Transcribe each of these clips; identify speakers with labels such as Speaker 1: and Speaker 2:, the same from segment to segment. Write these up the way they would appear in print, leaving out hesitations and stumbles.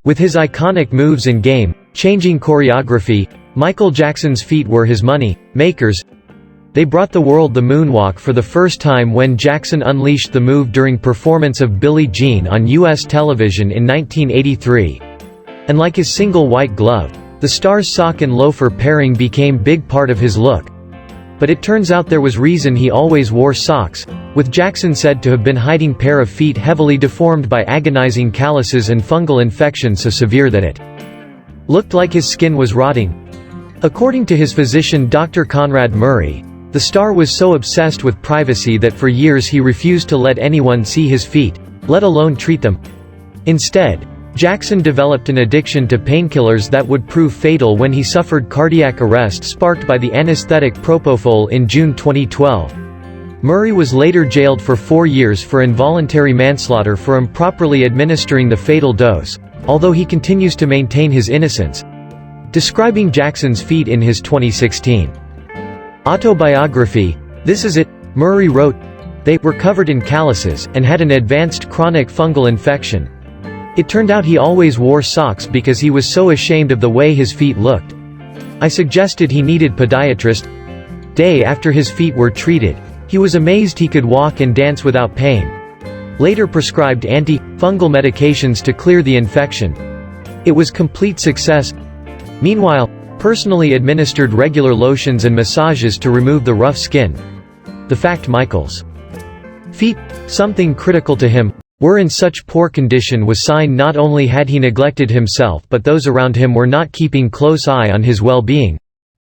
Speaker 1: With his iconic moves and game-changing choreography, Michael Jackson's feet were his money makers. They brought the world the moonwalk for the first time when Jackson unleashed the move during performance of Billie Jean on U.S. television in 1983. And like his single white glove, the star's sock and loafer pairing became big part of his look. But it turns out there was reason he always wore socks, with Jackson said to have been hiding pair of feet heavily deformed by agonizing calluses and fungal infection so severe that it looked like his skin was rotting. According to his physician Dr. Conrad Murray, the star was so obsessed with privacy that for years he refused to let anyone see his feet, let alone treat them. Instead, Jackson developed an addiction to painkillers that would prove fatal when he suffered cardiac arrest sparked by the anesthetic propofol in June 2012. Murray was later jailed for 4 years for involuntary manslaughter for improperly administering the fatal dose, although he continues to maintain his innocence. Describing Jackson's feet in his 2016 autobiography, "This Is It," Murray wrote, "They were covered in calluses, and had an advanced chronic fungal infection. It turned out he always wore socks because he was so ashamed of the way his feet looked. I suggested he needed podiatrist. Day after his feet were treated, he was amazed he could walk and dance without pain. Later prescribed anti-fungal medications to clear the infection. It was complete success. Meanwhile, personally administered regular lotions and massages to remove the rough skin." The fact Michael's feet, something critical to him, were in such poor condition was sign not only had he neglected himself but those around him were not keeping close eye on his well-being.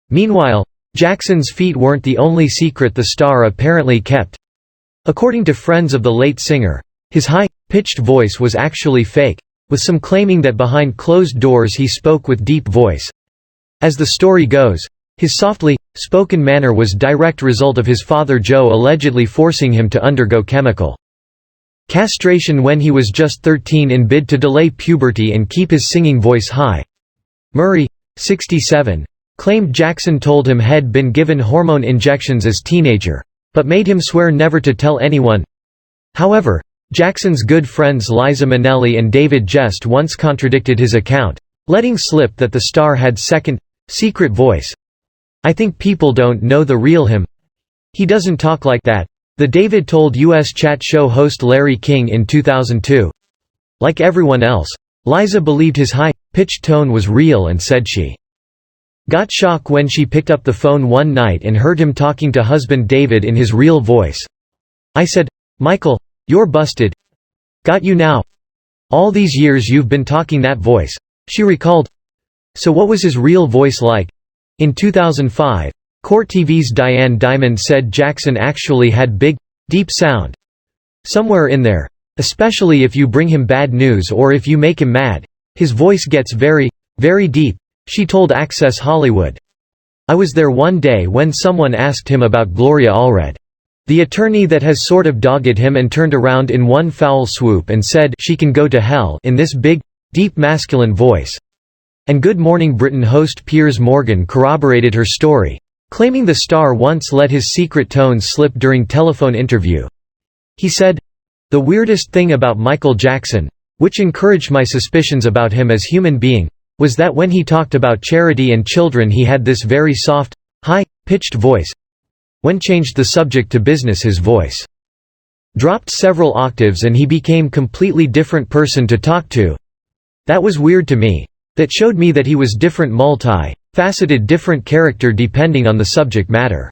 Speaker 1: Meanwhile, Jackson's feet weren't the only secret the star apparently kept. According to friends of the late singer, his high-pitched voice was actually fake, with some claiming that behind closed doors he spoke with deep voice. As the story goes, his softly spoken manner was direct result of his father Joe allegedly forcing him to undergo chemical castration when he was just 13 in bid to delay puberty and keep his singing voice high. Murray, 67, claimed Jackson told him had been given hormone injections as teenager, but made him swear never to tell anyone. However, Jackson's good friends Liza Minnelli and David Jest once contradicted his account, letting slip that the star had second, secret voice. "I think people don't know the real him. He doesn't talk like that," the David told U.S. chat show host Larry King in 2002. Like everyone else, Liza believed his high-pitched tone was real and said she got shock when she picked up the phone one night and heard him talking to husband David in his real voice. "I said, Michael, you're busted. Got you now. All these years you've been talking that voice," she recalled. So what was his real voice like? In 2005, Court TV's Diane Diamond said Jackson actually had big, deep sound. "Somewhere in there. Especially if you bring him bad news or if you make him mad. His voice gets very, very deep," she told Access Hollywood. "I was there one day when someone asked him about Gloria Allred. The attorney that has sort of dogged him and turned around in one foul swoop and said she can go to hell in this big, deep masculine voice." And Good Morning Britain host Piers Morgan corroborated her story, claiming the star once let his secret tones slip during telephone interview. He said, "The weirdest thing about Michael Jackson, which encouraged my suspicions about him as human being, was that when he talked about charity and children he had this very soft, high-pitched voice. When changed the subject to business his voice dropped several octaves and he became completely different person to talk to. That was weird to me. That showed me that he was different multi-faceted different character depending on the subject matter."